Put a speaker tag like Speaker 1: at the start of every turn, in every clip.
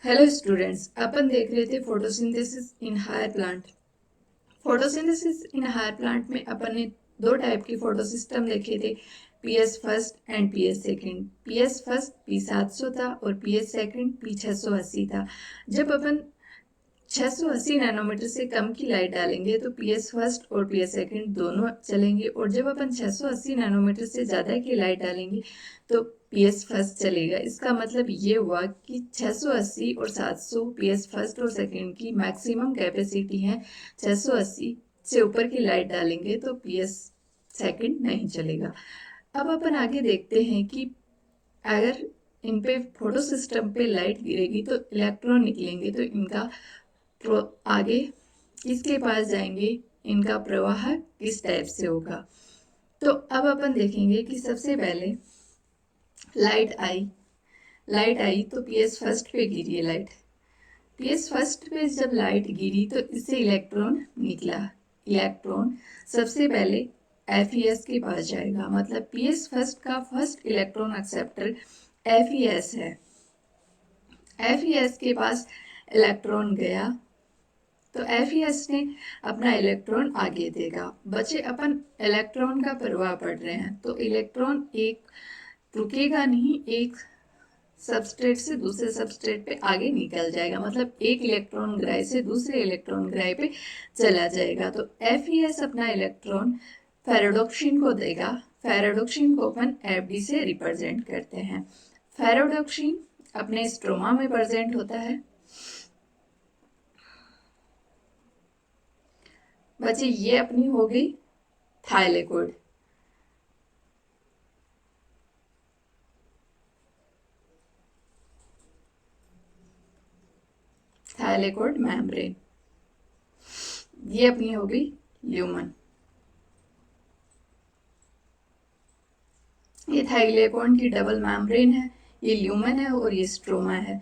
Speaker 1: Hello students, अपन देख रहे थे photosynthesis in higher plant. Photosynthesis in higher plant में अपन ने दो टाइप की फोटोसिस्टम देखे थे, PS first and PS second. PS first P700 था और पीएस सेकंड P680 था। जब अपन 680 नैनोमीटर से कम की लाइट डालेंगे तो पीएस फर्स्ट और पीएस सेकंड दोनों चलेंगे, और जब अपन 680 नैनोमीटर से ज़्यादा की लाइट डालेंगे तो पीएस फर्स्ट चलेगा। इसका मतलब ये हुआ कि 680 और 700 पीएस फर्स्ट और सेकंड की मैक्सिमम कैपेसिटी है। 680 से ऊपर की लाइट डालेंगे तो पीएस सेकंड नहीं चलेगा। अब अपन आगे देखते हैं कि अगर इन पे फोटो सिस्टम पे लाइट गिरेगी तो इलेक्ट्रॉन निकलेंगे, तो इनका आगे किसके पास जाएंगे, इनका प्रवाह किस टाइप से होगा। तो अब अपन देखेंगे कि सबसे पहले लाइट आई तो पीएस फर्स्ट पे गिरी है लाइट। पीएस फर्स्ट पे जब लाइट गिरी तो इससे इलेक्ट्रॉन निकला। इलेक्ट्रॉन सबसे पहले एफईएस के पास जाएगा, मतलब पीएस फर्स्ट का फर्स्ट इलेक्ट्रॉन एक्सेप्टर एफईएस है। एफईएस के पास इलेक्ट्रॉन गया तो एफईएस ने अपना इलेक्ट्रॉन आगे देगा। बच्चे, अपन इलेक्ट्रॉन का प्रवाह पढ़ रहे हैं, तो इलेक्ट्रॉन एक रुकेगा नहीं, एक सबस्ट्रेट से दूसरे सबस्ट्रेट पे आगे निकल जाएगा, मतलब एक इलेक्ट्रॉन ग्राह से दूसरे इलेक्ट्रॉन ग्राह पे चला जाएगा। तो एफईएस अपना इलेक्ट्रॉन फेरोडोक्सिन को देगा। फेरोडोक्सिन को अपन एफडी से रिप्रेजेंट करते हैं। फेरोडोक्सिन अपने स्ट्रोमा में प्रेजेंट होता है। बच्चे, ये अपनी हो गई थाइलेकोइड। Thylakoid membrane. ये अपनी हो गई ल्यूमन। ये थाइलेकोइड की डबल मेम्ब्रेन है, ये ल्यूमन है और ये स्ट्रोमा है।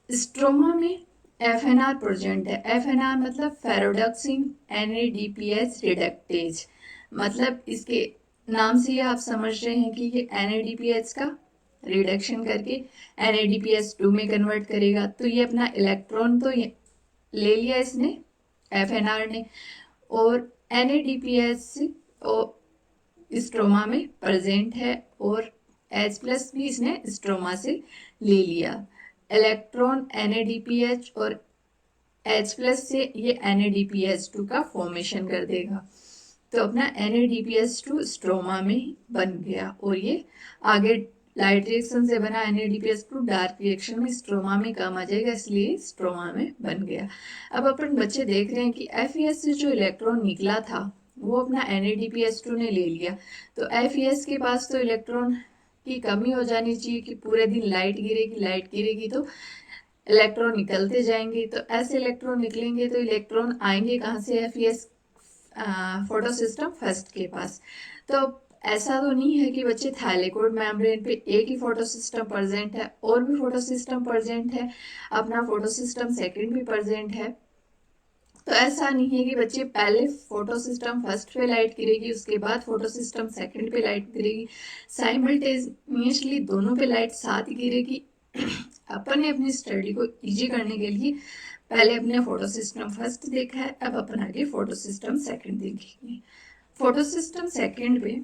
Speaker 1: स्ट्रोमा में एफएनआर प्रेजेंट है। एफएनआर मतलब फेरोडोक्सिन एनएडीपीएच रिडक्टेज, मतलब इसके नाम से आप समझ रहे हैं कि ये एनएडीपीएच का रिडक्शन करके NADPH2 में कन्वर्ट करेगा। तो ये अपना इलेक्ट्रॉन तो ले लिया इसने, एफएनआर ने, और NADPH स्ट्रोमा में प्रेजेंट है और H+ भी इसने स्ट्रोमा से ले लिया। इलेक्ट्रॉन NADPH और H+ से ये NADPH2 का फॉर्मेशन कर देगा। तो अपना NADPH2 स्ट्रोमा में बन गया, और ये आगे लाइट रिएक्शन से बना NADPH2 डार्क रिएक्शन में स्ट्रोमा में काम आ जाएगा, इसलिए स्ट्रोमा में बन गया। अब अपन बच्चे देख रहे हैं कि FeS से जो इलेक्ट्रॉन निकला था वो अपना NADPH2 ने ले लिया। तो FeS के पास तो इलेक्ट्रॉन की कमी हो जानी चाहिए कि पूरे दिन लाइट गिरेगी तो इलेक्ट्रॉन निकलते जाएंगे। तो ऐसे इलेक्ट्रॉन निकलेंगे तो इलेक्ट्रॉन आएंगे कहाँ से, FeS फोटो सिस्टम फर्स्ट के पास। तो ऐसा तो नहीं है कि बच्चे थाइलेकोइड मेम्ब्रेन पे एक ही फोटो सिस्टम प्रेजेंट है, और भी फोटो सिस्टम प्रेजेंट है, अपना फोटो सिस्टम सेकंड भी प्रेजेंट है। तो ऐसा नहीं है कि बच्चे पहले फोटो सिस्टम फर्स्ट पे लाइट गिरेगी उसके बाद फोटो सिस्टम सेकंड पे लाइट गिरेगी। साइमल्टेनियसली दोनों पे लाइट साथ गिरेगी। अपन ने अपनी स्टडी को इजी करने के लिए पहले अपने फोटो सिस्टम फर्स्ट देखा है, अब अपन आगे फोटो सिस्टम सेकंड देखेंगे। फोटो सिस्टम सेकंड पे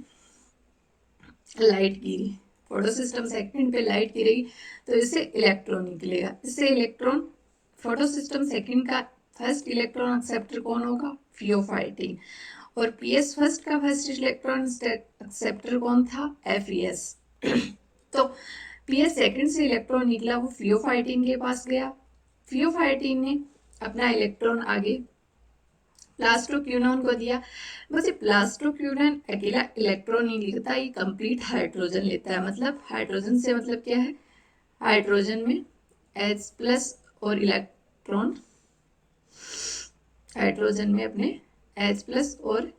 Speaker 1: लाइट गिरी, फोटो सिस्टम सेकंड पे लाइट गिरेगी तो इससे इलेक्ट्रॉन निकलेगा। इससे इलेक्ट्रॉन, फोटो सिस्टम सेकंड का फर्स्ट इलेक्ट्रॉन एक्सेप्टर कौन होगा, फियोफाइटिन, और पीएस फर्स्ट का फर्स्ट इलेक्ट्रॉन एक्सेप्टर कौन था, FeS। तो पीएस सेकंड से इलेक्ट्रॉन निकला, वो फियोफाइटिन के पास गया। फियोफाइटिन ने अपना इलेक्ट्रॉन आगे प्लास्टोक्यूनोन को दिया। वैसे प्लास्टोक्यूनोन अकेला इलेक्ट्रॉन नहीं लेता, ये कंप्लीट हाइड्रोजन लेता है। मतलब हाइड्रोजन से मतलब क्या है, हाइड्रोजन में H+ और इलेक्ट्रॉन, हाइड्रोजन में अपने H+ और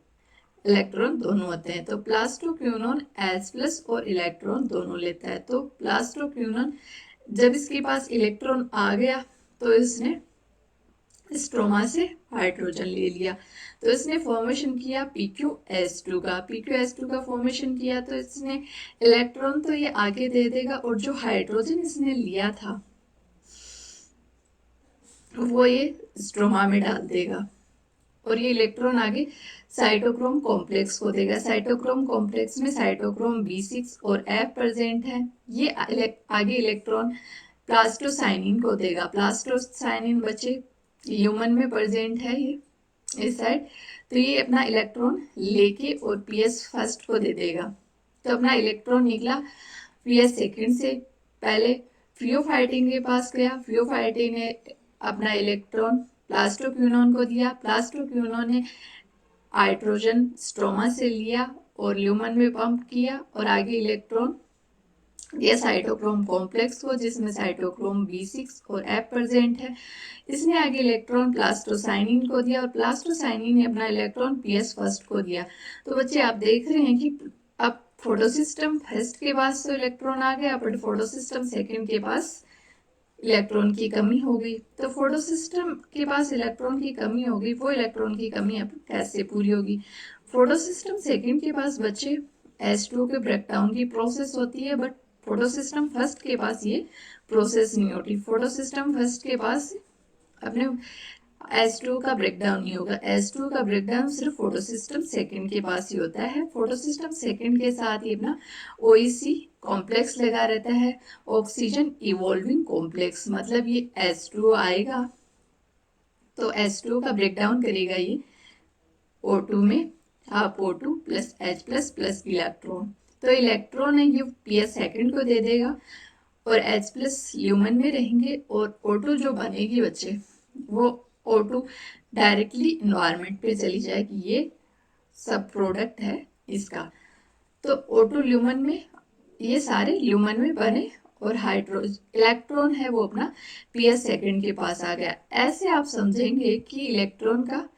Speaker 1: इलेक्ट्रॉन दोनों होते हैं। तो प्लास्टोक्यूनोन H+ और इलेक्ट्रॉन दोनों लेता है। तो प्लास्टोक्यूनोन जब इसके पास इलेक्ट्रॉन आ गया तो इसने स्ट्रोमा से हाइड्रोजन ले लिया, तो इसने फॉर्मेशन किया PqS2 का। PqS2 का फॉर्मेशन किया तो इसने इलेक्ट्रॉन तो ये आगे दे देगा, और जो हाइड्रोजन इसने लिया था वो ये स्ट्रोमा में डाल देगा और ये इलेक्ट्रॉन आगे साइटोक्रोम कॉम्प्लेक्स को देगा। साइटोक्रोम कॉम्प्लेक्स में साइटोक्रोम B6 और F प्रेजेंट है। ये आगे इलेक्ट्रॉन प्लास्टोसाइनिन को देगा। प्लास्टोसाइनिन बच्चे ह्यूमन में प्रेजेंट है ये इस साइड। तो ये अपना इलेक्ट्रॉन लेके और PS फर्स्ट को दे देगा। तो अपना इलेक्ट्रॉन निकला PS सेकंड से पहले फ्रियोफाइटिन के पास गया। फ्रियोफाइटिन ने अपना इलेक्ट्रॉन प्लास्टोक्यूनोन को दिया। प्लास्टोक्यूनोन ने हाइड्रोजन स्ट्रोमा से लिया और ल्यूमन में पंप किया और आगे इलेक्ट्रॉन ये साइटोक्रोम कॉम्प्लेक्स को जिसमें साइटोक्रोम B6 और F प्रेजेंट है। इसने आगे इलेक्ट्रॉन प्लास्टोसाइनिन को दिया और प्लास्टोसाइनिन ने अपना इलेक्ट्रॉन PS फर्स्ट को दिया। तो बच्चे आप देख रहे हैं कि अब फोटोसिस्टम फर्स्ट के पास तो इलेक्ट्रॉन आ गया, बट फोटोसिस्टम सेकंड के पास इलेक्ट्रॉन की कमी हो गई। तो फोटोसिस्टम के पास इलेक्ट्रॉन की कमी हो गई, वो इलेक्ट्रॉन की कमी अब कैसे पूरी होगी। फोटोसिस्टम सेकंड के पास बच्चे H2 के ब्रेकडाउन की प्रोसेस होती है, बट फोटोसिस्टम फर्स्ट के पास ये प्रोसेस नहीं होती। फोटोसिस्टम फर्स्ट के पास अपने H2 का ब्रेकडाउन नहीं होगा। H2 का ब्रेकडाउन सिर्फ फोटोसिस्टम सेकंड के पास ही होता है। फोटोसिस्टम सेकंड के साथ ही अपना OEC कॉम्प्लेक्स लगा रहता है, ऑक्सीजन इवॉल्विंग कॉम्प्लेक्स। मतलब ये H2 आएगा तो H2 का ब्रेकडाउन करेगा ये O2 में, half O2 plus H plus electron. तो इलेक्ट्रॉन है ये PS सेकंड को दे देगा और H प्लस ल्यूमन में रहेंगे और O2 जो बनेगी बच्चे वो O2 डायरेक्टली इन्वायरमेंट पे चली जाएगी। ये सब प्रोडक्ट है इसका। तो O2 ल्यूमन में ये सारे ल्यूमन में बने और हाइड्रोजन इलेक्ट्रॉन है वो अपना PS सेकंड के पास आ गया। ऐसे आप समझेंगे कि इलेक्ट्रॉन का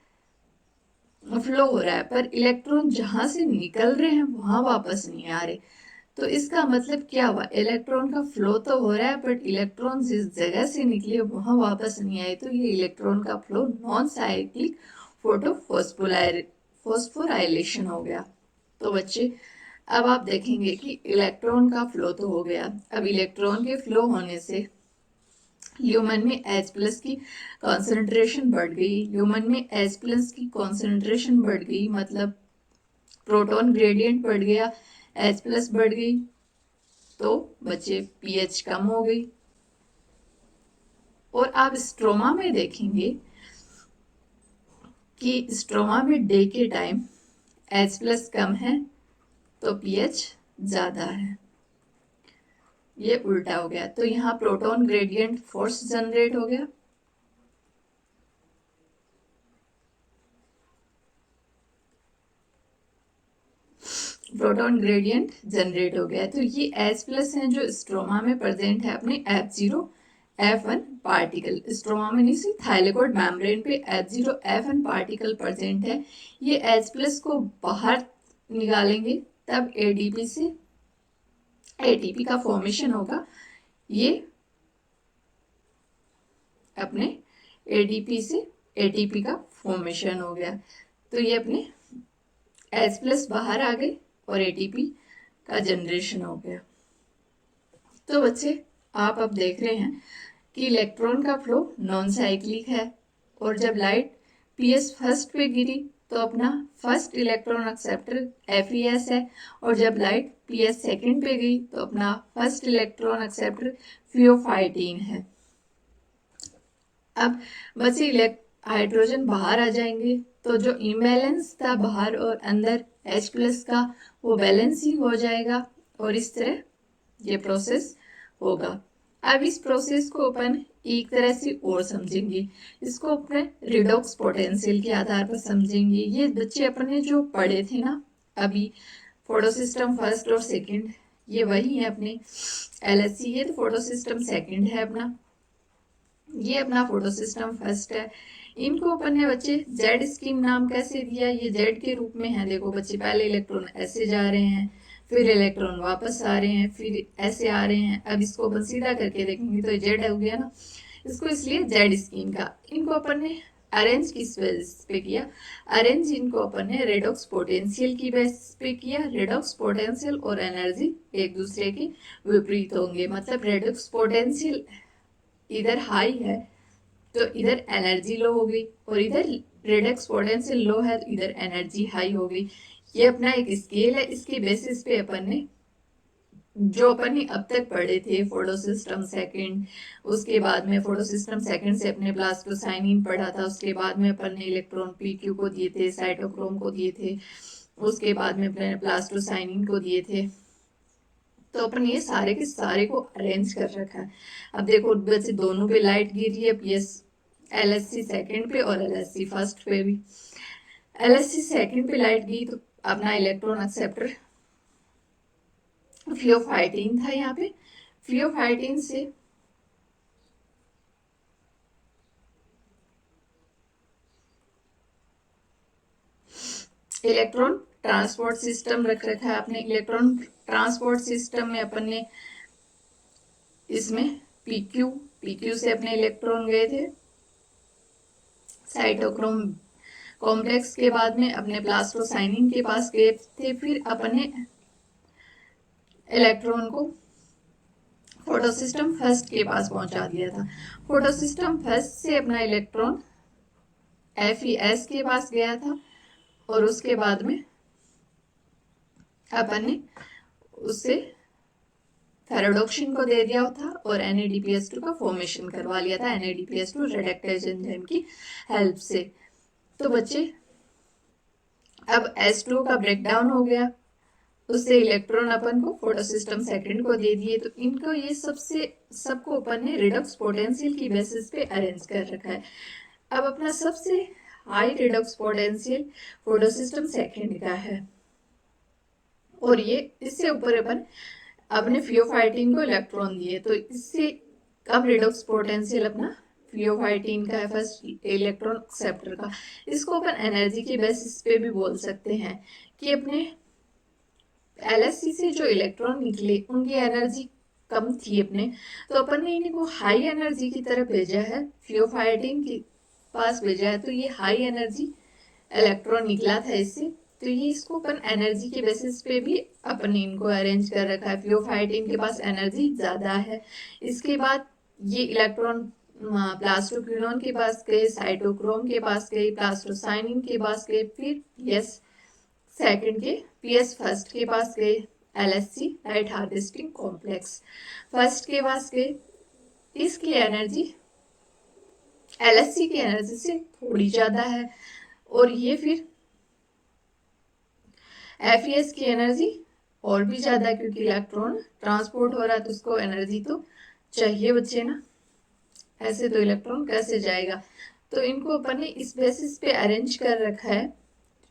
Speaker 1: फ्लो हो रहा है पर इलेक्ट्रॉन जहां से निकल रहे हैं वहां वापस नहीं आ रहे। तो इसका मतलब क्या हुआ, इलेक्ट्रॉन का फ्लो तो हो रहा है बट इलेक्ट्रॉन जिस जगह से निकले वहां वापस नहीं आए। तो ये इलेक्ट्रॉन का फ्लो नॉन साइक्लिक फोटोफॉस्फोराइलेशन हो गया। तो बच्चे अब आप देखेंगे कि इलेक्ट्रॉन का फ्लो तो हो गया। अब इलेक्ट्रॉन के फ्लो होने से ल्यूमन में H प्लस की कॉन्सेंट्रेशन बढ़ गई। ल्यूमन में H प्लस की कॉन्सेंट्रेशन बढ़ गई मतलब प्रोटॉन ग्रेडियंट बढ़ गया, H प्लस बढ़ गई तो बच्चे pH कम हो गई। और आप स्ट्रोमा में देखेंगे कि स्ट्रोमा में डे के टाइम H प्लस कम है तो pH ज्यादा है। ये उल्टा हो गया। तो यहाँ प्रोटॉन ग्रेडियंट फोर्स जनरेट हो गया। प्रोटॉन ग्रेडियंट जनरेट हो गया। तो ये H प्लस है जो स्ट्रोमा में प्रेजेंट है अपने F0 F1 पार्टिकल। स्ट्रोमा में नहीं, सिर्फ थाइलेकोइड मेम्ब्रेन पे F0 F1 पार्टिकल प्रेजेंट है। ये H प्लस को बाहर निकालेंगे तब ADP से ATP का फॉर्मेशन होगा। ये अपने ADP से ATP का फॉर्मेशन हो गया। तो ये अपने H प्लस बाहर आ गए और ATP का जनरेशन हो गया। तो बच्चे आप अब देख रहे हैं कि इलेक्ट्रॉन का फ्लो नॉन साइक्लिक है और जब लाइट PS फर्स्ट पे गिरी तो अपना फर्स्ट इलेक्ट्रॉन एक्सेप्टर FeS है और जब लाइट PS सेकंड पे गई तो अपना फर्स्ट इलेक्ट्रॉन एक्सेप्टर फियोफाइटीन है। अब बचे हाइड्रोजन बाहर आ जाएंगे तो जो इम्बैलेंस था बाहर और अंदर H प्लस का वो बैलेंस ही हो जाएगा और इस तरह ये प्रोसेस होगा। अब इस प्रोसेस को अपन एक तरह से और समझेंगे, इसको अपने रिडॉक्स पोटेंशियल के आधार पर समझेंगे। ये बच्चे अपने जो पढ़े थे ना अभी फोटोसिस्टम फर्स्ट और सेकंड, ये वही है अपने LHC। ये तो फोटोसिस्टम सेकंड है अपना, ये अपना फोटोसिस्टम फर्स्ट है। इनको अपन ने बच्चे जेड स्कीम नाम कैसे दिया, ये जेड के रूप में है। देखो बच्चे पहले इलेक्ट्रॉन ऐसे जा रहे हैं, फिर इलेक्ट्रॉन वापस आ रहे हैं, फिर ऐसे आ रहे हैं। अब इसको अपन सीधा करके देखेंगे तो जेड हो गया ना, इसको इसलिए जेड स्कीम का। इनको अपन ने अरेंज किस बेस पे किया, अरेंज इनको अपन ने रेडॉक्स पोटेंशियल की बेस पे किया। रेडॉक्स पोटेंशियल और एनर्जी एक दूसरे के विपरीत होंगे, मतलब रेडॉक्स पोटेंशियल इधर हाई है तो इधर एनर्जी लो हो गई और इधर रेडक्स पोटेंशियल लो है तो इधर एनर्जी हाई हो गई। ये अपना एक स्केल है, इसके बेसिस पे अपन ने जो अपन ने अब तक पढ़े थे फोटो सिस्टम सेकंड, उसके बाद में फोटो सिस्टम सेकंड से अपने प्लास्टोसाइनिन पढ़ा था, उसके बाद में अपन ने इलेक्ट्रॉन पीक्यू को दिए थे, साइटोक्रोम को दिए थे, उसके बाद में अपने प्लास्टोसाइनिन को दिए थे। तो अपन ये सारे के सारे को अरेंज कर रखा है। अब देखो वैसे दोनों पे लाइट गिर रही है, पीएस एलएससी सेकंड पे और एलएससी फर्स्ट पे भी। एलएससी सेकंड पे लाइट गई तो अपना इलेक्ट्रॉन एक्सेप्टर फ्लियोफाइटिन था। यहाँ पे फ्लियोफाइटिन से इलेक्ट्रॉन ट्रांसपोर्ट सिस्टम रख रखा है आपने। इलेक्ट्रॉन ट्रांसपोर्ट सिस्टम में अपन ने इसमें पीक्यू से अपने इलेक्ट्रॉन गए थे साइटोक्रोम कॉम्प्लेक्स के, बाद में अपने प्लास्टोसाइनिन के पास गए थे, फिर अपने इलेक्ट्रॉन को फोटोसिस्टम फर्स्ट के पास पहुंचा दिया था। फोटोसिस्टम फर्स्ट से अपना इलेक्ट्रॉन FeS के पास गया था और उसके बाद में अपन ने उससे फेरोडोक्सिन को दे दिया था और NADPS2 का फॉर्मेशन करवा लिया था NADPS2 रेडक्टेज एंजाइम की हेल्प से। तो बच्चे अब S2 का ब्रेकडाउन हो गया, उससे इलेक्ट्रॉन अपन को फोटोसिस्टम सेकंड को दे दिए। तो इनको ये सबको अपन ने रिडक्स पोटेंशियल की बेसिस पे अरेंज कर रखा है। अब अपना सबसे high Redux potential photosystem second का है और ये इससे ऊपर अपन अपने फियोफाइटिन को इलेक्ट्रॉन दिए, तो इससे कम रिडक्स पोटेंशियल अपना फियोफाइटिन का है, फर्स्ट इलेक्ट्रॉन एक्सेप्टर का। इसको अपन एनर्जी के बेसिस पे भी बोल सकते हैं कि अपने LSC से जो इलेक्ट्रॉन निकले उनकी एनर्जी कम थी अपने, तो अपन ने इनको हाई एनर्जी की तरफ भेजा है, फियोफाइटिन के पास भेजा है, तो ये हाई एनर्जी इलेक्ट्रॉन निकला था इससे। तो ये इसको अपन एनर्जी के बेसिस पे भी अपन इनको अरेंज कर रखा है। फियोफाइटिन के पास एनर्जी ज्यादा है। इसके बाद ये इलेक्ट्रॉन प्लास्टोक्विनोन के पास गए, साइटोक्रोम के पास गए, प्लास्टोसाइनिन के पास गए, फिर पीएस सेकंड के पीएस फर्स्ट के पास गए, LSC light harvesting complex first के पास गए। इसकी एनर्जी LSC की एनर्जी से थोड़ी ज्यादा है और ये फिर FeS की एनर्जी और भी ज्यादा, क्योंकि इलेक्ट्रॉन ट्रांसपोर्ट हो रहा है तो उसको एनर्जी तो चाहिए बच्चे ना, ऐसे तो इलेक्ट्रॉन कैसे जाएगा। तो इनको अपन ने इस बेसिस पे अरेंज कर रखा है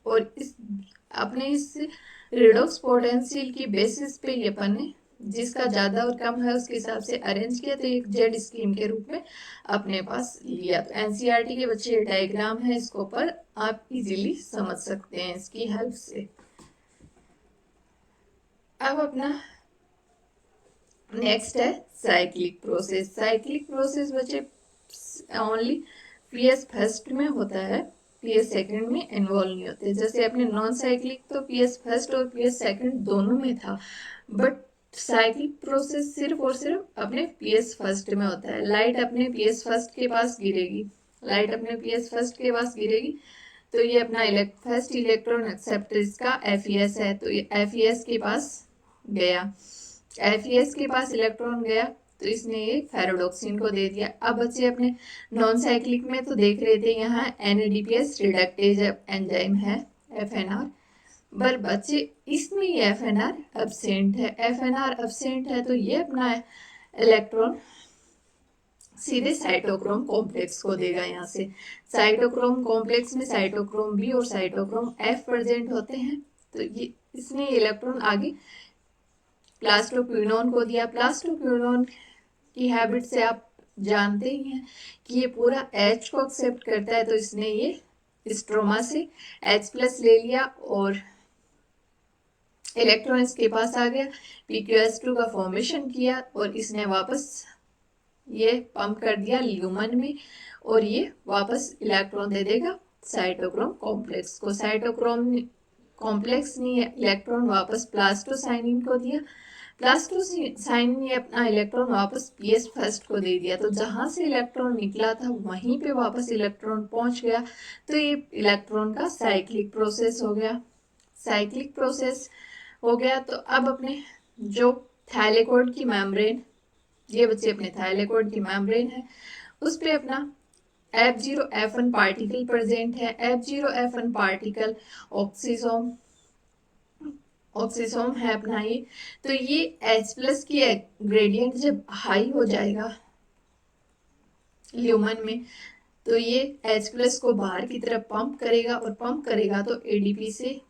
Speaker 1: और इस रिडक्स पोटेंशियल की बेसिस पे ये अपन ने जिसका ज्यादा और कम है उसके हिसाब से अरेंज किया, तो एक जेड स्कीम के रूप में अपने पास लिया। तो NCERT के बच्चे डायग्राम है, इसको पर आप इजीली समझ सकते हैं इसकी हेल्प से। अब अपना नेक्स्ट है साइक्लिक प्रोसेस। साइक्लिक प्रोसेस बच्चे ओनली पीएस फर्स्ट में होता है, पीएस सेकंड में इन्वॉल्व नहीं होते। जैसे अपने नॉन साइक्लिक तो पीएस फर्स्ट और पीएस सेकंड दोनों में था, बट साइक्लिक प्रोसेस सिर्फ और सिर्फ अपने पीएस फर्स्ट में होता है। लाइट अपने पीएस फर्स्ट के पास गिरेगी, लाइट अपने पीएस फर्स्ट के पास गिरेगी, तो ये अपना फर्स्ट इलेक्ट्रॉन एक्सेप्टर इसका FeS है, तो ये FeS के पास गया, FeS के पास इलेक्ट्रॉन गया तो इसने ये फेरोडोक्सिन को दे दिया। अब बच्चे अपने नॉन साइक्लिक में तो देख रहे थे यहाँ NADPS रिडक्टेज एंजाइम है FNR, पर बच्चे इसमें ये FNR एब्सेंट है। FNR एब्सेंट है तो ये अपना इलेक्ट्रॉन सीधे साइटोक्रोम कॉम्प्लेक्स को देगा। यहाँ से साइटोक्रोम कॉम्प्लेक्स में साइटोक्रोम B और साइटोक्रोम F प्रेजेंट होते हैं, तो ये इसने इलेक्ट्रॉन आगे प्लास्टोक्विनोन को दिया। प्लास्टोक्विनोन की हैबिट से आप जानते ही हैं कि ये पूरा H को एक्सेप्ट करता है, तो इसने ये स्ट्रोमा से H+ ले लिया और इलेक्ट्रॉन इसके पास आ गया, PQS2 का फॉर्मेशन किया और इसने वापस ये पंप कर दिया ल्यूमन में और ये वापस इलेक्ट्रॉन दे देगा साइटोक्रोम कॉम्प्लेक्स को। साइटोक्रोम कॉम्प्लेक्स ने इलेक्ट्रॉन वापस प्लास्टोसाइनिन को दिया, प्लस टू साइन ने अपना इलेक्ट्रॉन वापस पीएस फर्स्ट को दे दिया, तो जहां से इलेक्ट्रॉन निकला था वहीं पे वापस इलेक्ट्रॉन पहुंच गया, तो ये इलेक्ट्रॉन का साइक्लिक प्रोसेस हो गया। साइक्लिक प्रोसेस हो गया तो अब अपने जो थाइलेकोइड की मेम्ब्रेन, ये बच्चे अपने थाइलेकोइड की मेम्ब्रेन है, उस पे अपना F0F1 पार्टिकल प्रेजेंट है। F0F1 पार्टिकल ऑक्सीसोम ऑक्सीसोम है अपना ये। तो ये H+ की ग्रेडियंट जब हाई हो जाएगा ल्यूमन में, तो ये H+ को बाहर की तरफ पंप करेगा, और पंप करेगा तो ADP से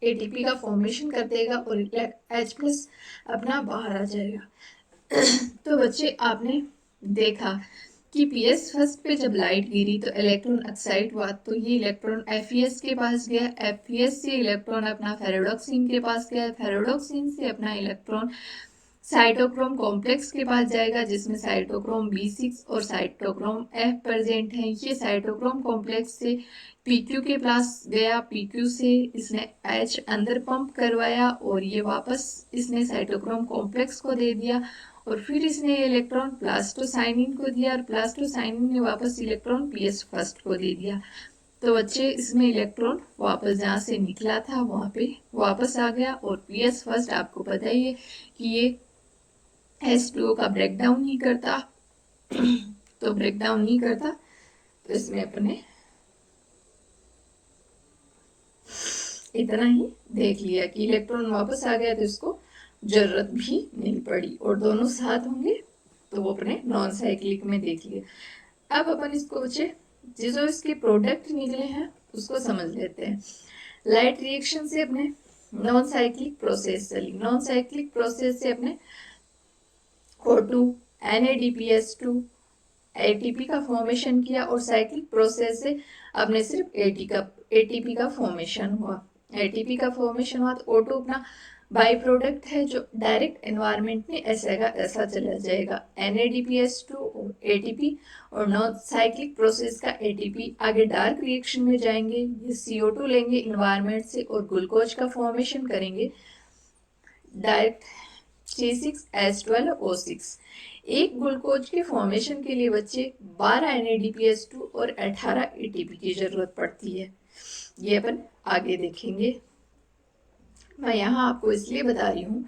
Speaker 1: ATP का फॉर्मेशन कर देगा और H+ अपना बाहर आ जाएगा। तो बच्चे आपने देखा कि पीएस फर्स्ट पे जब लाइट गिरी तो इलेक्ट्रॉन एक्साइट हुआ, तो ये इलेक्ट्रॉन एफईएस के पास गया, एफईएस से इलेक्ट्रॉन अपना फेरोडॉक्सिन के पास गया, फेरोडॉक्सिन से अपना इलेक्ट्रॉन साइटोक्रोम कॉम्प्लेक्स के पास जाएगा, जिसमें साइटोक्रोम B6 और साइटोक्रोम F प्रेजेंट है। ये साइटोक्रोम कॉम्प्लेक्स से PQ के पास गया, PQ से इसने H अंदर पंप करवाया और ये वापस इसने साइटोक्रोम कॉम्प्लेक्स को दे दिया, और फिर इसने इलेक्ट्रॉन प्लास्टोसाइनिन को दिया, और प्लास्टोसाइनिन ने वापस इलेक्ट्रॉन पीएस फर्स्ट को दे दिया। तो बच्चे इसमें इलेक्ट्रॉन वापस जहाँ से निकला था वहाँ पे वापस आ गया, और पीएस फर्स्ट आपको पता ही है कि ये H2O का ब्रेकडाउन नहीं करता, तो ब्रेकडाउन नहीं करता, तो इसमें अपने इतना ही देख लिया कि इलेक्ट्रॉन वापस आ गया, तो इसको जरूरत भी नहीं पड़ी, और दोनों साथ होंगे तो वो अपने नॉन साइक्लिक में देख लिए। अब अपन इसको बच्चे जो इसके प्रोडक्ट निकले हैं उसको समझ लेते हैं। लाइट रिएक्शन से अपने नॉन साइक्लिक प्रोसेस चली, नॉन साइक्लिक प्रोसेस से अपने O2 NADPH2 ATP का फॉर्मेशन किया, और साइक्लिक प्रोसेस से अपने सिर्फ ATP का फॉर्मेशन हुआ। ATP का फॉर्मेशन हुआ तो O2 अपना बाई प्रोडक्ट है जो डायरेक्ट एनवायरनमेंट में ऐसा का ऐसा चला जाएगा। NADPH2 और ATP और नॉन साइक्लिक प्रोसेस का ATP आगे डार्क रिएक्शन में जाएंगे, ये CO2 लेंगे एनवायरनमेंट से और ग्लूकोज का फॉर्मेशन करेंगे डायरेक्ट C6H12O6। एक ग्लूकोज के फॉर्मेशन के लिए बच्चे 12 NADPH2 और 18 ATP की जरूरत पड़ती है, ये अपन आगे देखेंगे। मैं यहाँ आपको इसलिए बता रही हूँ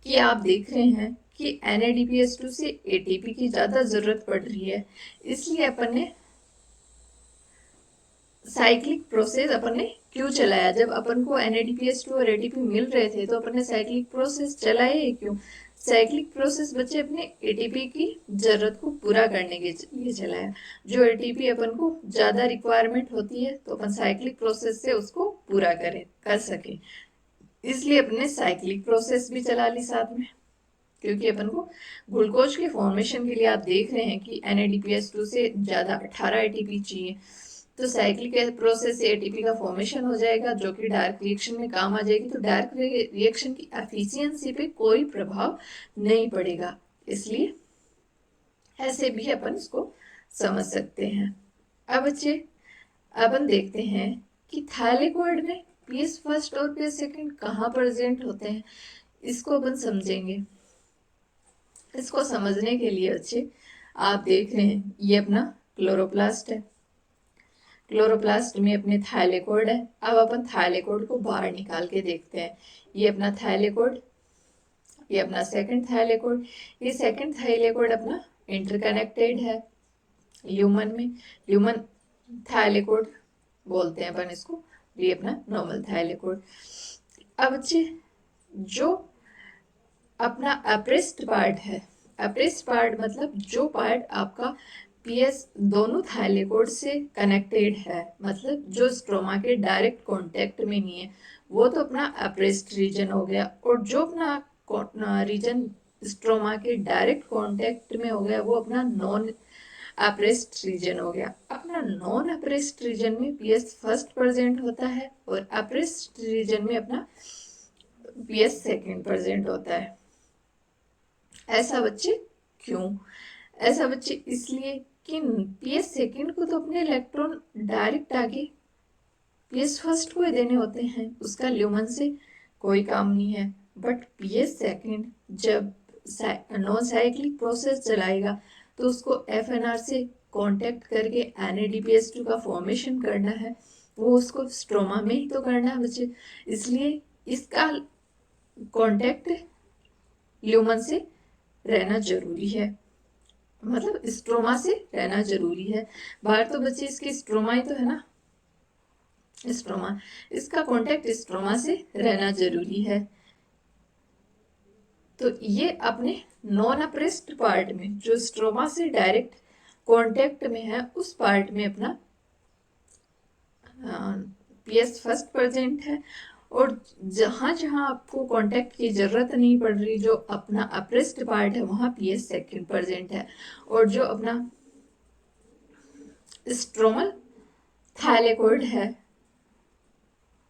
Speaker 1: कि आप देख रहे हैं कि NADPH2 से ATP की ज़्यादा ज़रूरत पड़ रही है, इसलिए अपन ने साइक्लिक प्रोसेस अपन ने क्यों चलाया। जब अपन को NADPH2 और ATP मिल रहे थे तो अपन ने साइक्लिक प्रोसेस चलाए क्यों। साइक्लिक प्रोसेस बच्चे अपने ATP की ज़रूरत को पूरा करने के लिए चलाया। जो ATP अपन को ज़्यादा रिक्वायरमेंट होती है तो अपन साइक्लिक प्रोसेस से उसको पूरा कर सके, इसलिए अपने साइक्लिक प्रोसेस भी चला ली साथ में। क्योंकि अपन को ग्लूकोज के फॉर्मेशन के लिए आप देख रहे हैं कि NADPH2 से ज़्यादा 18 ATP चाहिए, तो साइक्लिक प्रोसेस से ATP का फॉर्मेशन हो जाएगा जो कि डार्क रिएक्शन में काम आ जाएगी। तो डार्क रिएक्शन की एफिशिएंसी पे कोई प्रभाव नहीं पड़ेगा, इसलिए ऐसे भी अपन इसको समझ सकते हैं। अब बच्चे अपन देखते हैं कि थाइलेकोइड में पीएस फर्स्ट और पीएस सेकंड कहाँ प्रेजेंट होते हैं, इसको अपन समझेंगे। इसको समझने के लिए बच्चे आप देख रहे हैं ये अपना क्लोरोप्लास्ट है, क्लोरोप्लास्ट में अपने थाइलेकोइड है। अब अपन थाइलेकोइड को बाहर निकाल के देखते हैं। ये अपना थाइलेकोइड, ये अपना सेकंड थाइलेकोइड, ये सेकंड थाइलेकोइड अपना इंटरकनेक्टेड है ल्यूमन में, ल्यूमन थाइलेकोइड बोलते हैं अपन इसको, ये अपना नॉर्मल थाइलेकोइड। अब बच्चे जो अपना अप्रेस्ड पार्ट है, अप्रेस्ड पार्ट मतलब जो पार्ट आपका पीएस दोनों थाइलेकोइड से कनेक्टेड है, मतलब जो स्ट्रोमा के डायरेक्ट कांटेक्ट में नहीं है, वो तो अपना अप्रेस्ड रीजन हो गया। और जो अपना रीजन स्ट्रोमा के डायरेक्ट कांटेक्ट में हो गया वो अपना नॉन अप्रेस्ड रीजन हो गया। अपना नॉन अप्रेस्ड रीजन में पीएस फर्स्ट प्रेजेंट होता है और अप्रेस्ड रीजन में अपना पीएस सेकंड प्रेजेंट होता है। ऐसा बच्चे क्यों? ऐसा बच्चे इसलिए कि पीएस सेकंड को तो अपने इलेक्ट्रॉन डायरेक्ट आगे पीएस फर्स्ट को ही देने होते हैं, उसका ल्यूमन से कोई काम नहीं है। बट पीएस सेकंड जब नॉन साइक्लिक प्रोसेस चलाएगा तो उसको FNR से कांटेक्ट करके NADPH2 का फॉर्मेशन करना है, वो उसको स्ट्रोमा में ही तो करना है बच्चे, इसलिए इसका कांटेक्ट ल्यूमन से रहना जरूरी है, मतलब स्ट्रोमा से रहना जरूरी है। बाहर तो बच्चे इसके स्ट्रोमा ही तो है ना, स्ट्रोमा, इसका कांटेक्ट स्ट्रोमा से रहना जरूरी है। तो ये अपने नॉन अप्रेस्ड पार्ट में जो स्ट्रोमा से डायरेक्ट कांटेक्ट में है उस पार्ट में अपना PS फर्स्ट प्रेजेंट है, और जहां जहां आपको कांटेक्ट की जरूरत नहीं पड़ रही, जो अपना अप्रेस्ड पार्ट है वहां PS सेकंड प्रेजेंट है, और जो अपना स्ट्रोमल थाइलेकोइड है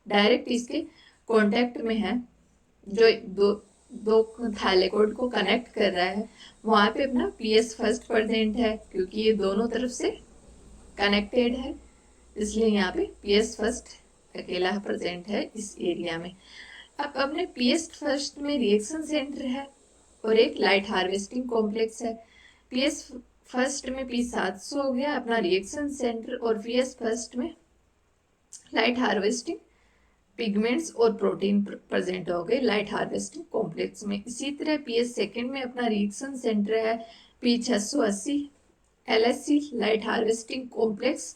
Speaker 1: डायरेक्ट इसके कांटेक्ट में है, जो दो थाइलेकोइड को कनेक्ट कर रहा है, वहां पे अपना PS फर्स्ट प्रेजेंट है, क्योंकि ये दोनों तरफ से कनेक्टेड है, इसलिए यहाँ पे PS फर्स्ट अकेला प्रेजेंट है इस एरिया में। अब अपने PS फर्स्ट में रिएक्शन सेंटर है और एक लाइट हार्वेस्टिंग कॉम्प्लेक्स है। PS फर्स्ट में P700 हो गया अपना रिएक्शन सेंटर, और PS फर्स्ट में लाइट हार्वेस्टिंग पिगमेंट्स और प्रोटीन प्रेजेंट हो गए लाइट हार्वेस्टिंग कॉम्प्लेक्स में। इसी तरह PS सेकेंड में अपना रिएक्शन सेंटर है P680 LSC light harvesting complex.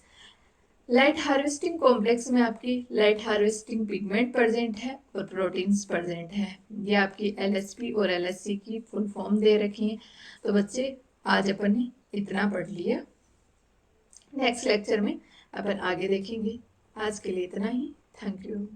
Speaker 1: Light harvesting complex में आपकी लाइट हार्वेस्टिंग पिगमेंट प्रेजेंट है और प्रोटीन्स प्रेजेंट है। ये आपकी LSP और LSC की फुल फॉर्म दे रखी है। तो बच्चे आज अपन ने इतना पढ़ लिया, नेक्स्ट लेक्चर में अपन आगे देखेंगे। आज के लिए इतना ही, थैंक यू।